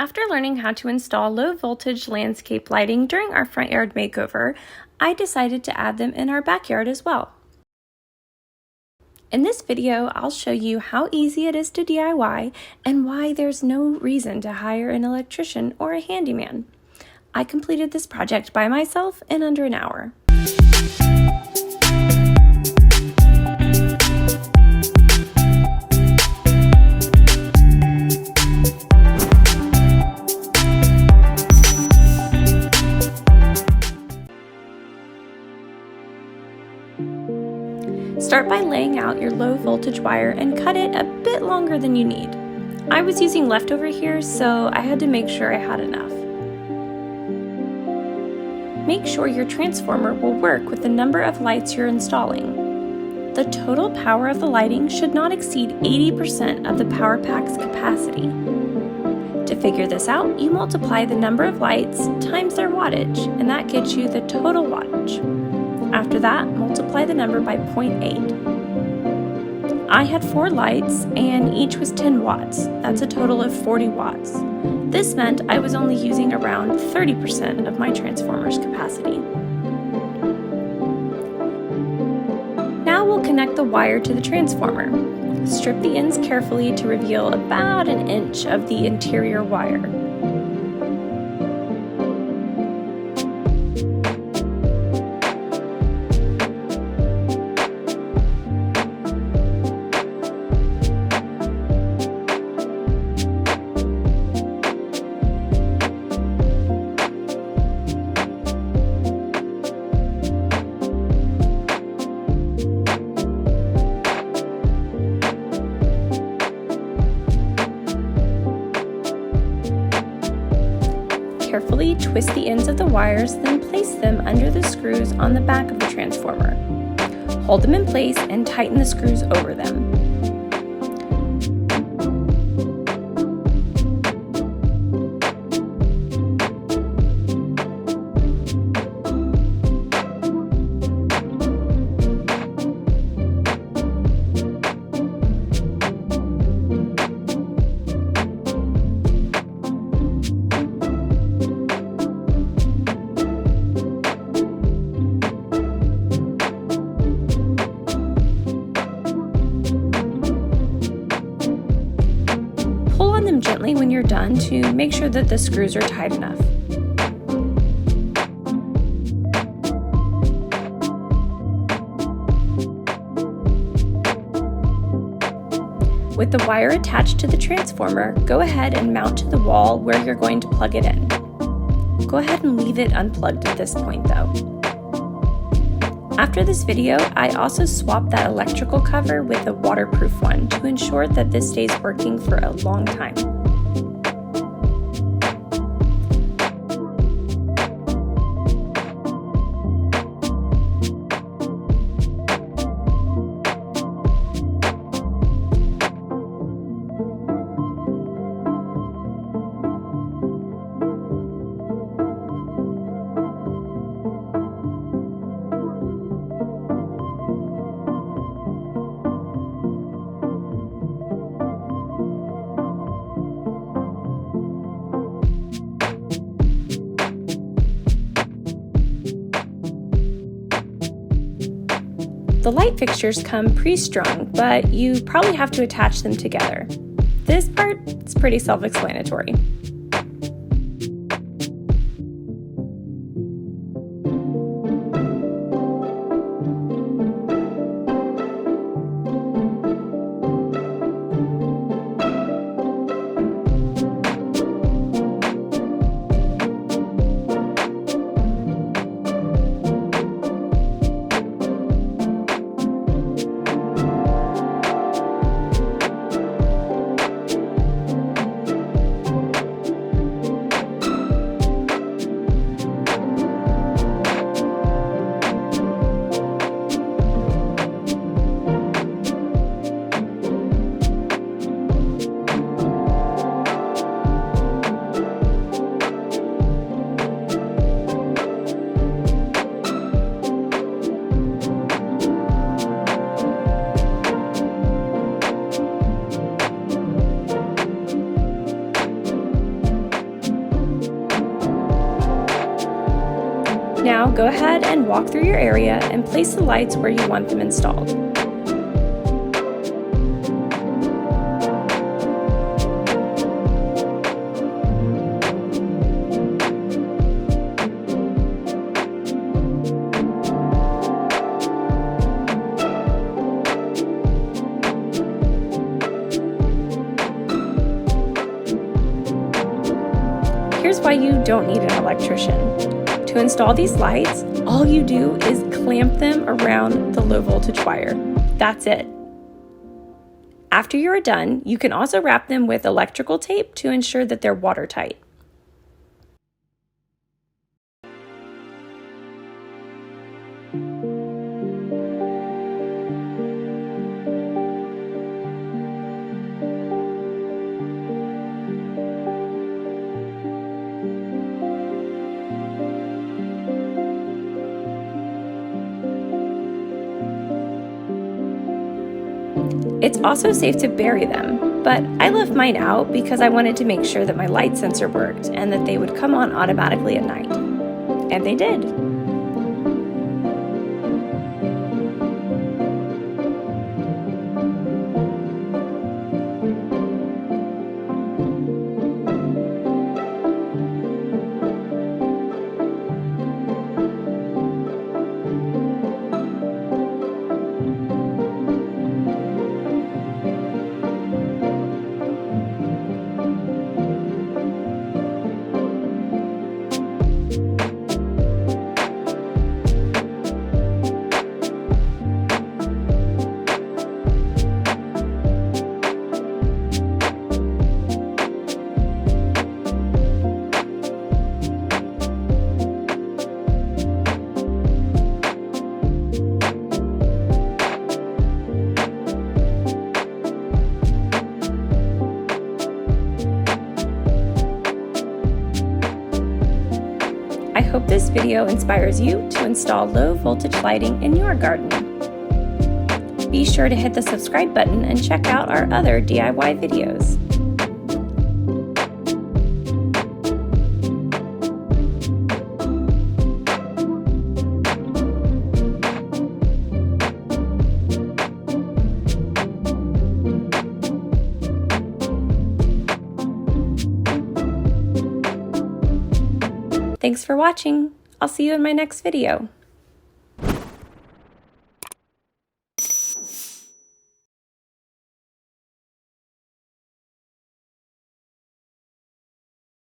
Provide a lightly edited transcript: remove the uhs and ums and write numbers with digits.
After learning how to install low-voltage landscape lighting during our front yard makeover, I decided to add them in our backyard as well. In this video, I'll show you how easy it is to DIY and why there's no reason to hire an electrician or a handyman. I completed this project by myself in under an hour. Start by laying out your low voltage wire and cut it a bit longer than you need. I was using leftover here, so I had to make sure I had enough. Make sure your transformer will work with the number of lights you're installing. The total power of the lighting should not exceed 80% of the power pack's capacity. To figure this out, you multiply the number of lights times their wattage, and that gets you the total wattage. After that, multiply the number by 0.8. I had 4 lights and each was 10 watts. That's a total of 40 watts. This meant I was only using around 30% of my transformer's capacity. Now we'll connect the wire to the transformer. Strip the ends carefully to reveal about an inch of the interior wire. Carefully twist the ends of the wires, then place them under the screws on the back of the transformer. Hold them in place and tighten the screws over them. Gently when you're done to make sure that the screws are tight enough. With the wire attached to the transformer, go ahead and mount to the wall where you're going to plug it in. Go ahead and leave it unplugged at this point though. After this video, I also swapped that electrical cover with a waterproof one to ensure that this stays working for a long time. The light fixtures come pre-strung, but you probably have to attach them together. This part is pretty self-explanatory. Now go ahead and walk through your area and place the lights where you want them installed. Here's why you don't need an electrician. To install these lights, all you do is clamp them around the low voltage wire. That's it. After you're done, you can also wrap them with electrical tape to ensure that they're watertight. It's also safe to bury them, but I left mine out because I wanted to make sure that my light sensor worked and that they would come on automatically at night. And they did. I hope this video inspires you to install low voltage lighting in your garden. Be sure to hit the subscribe button and check out our other DIY videos. Thanks for watching. I'll see you in my next video.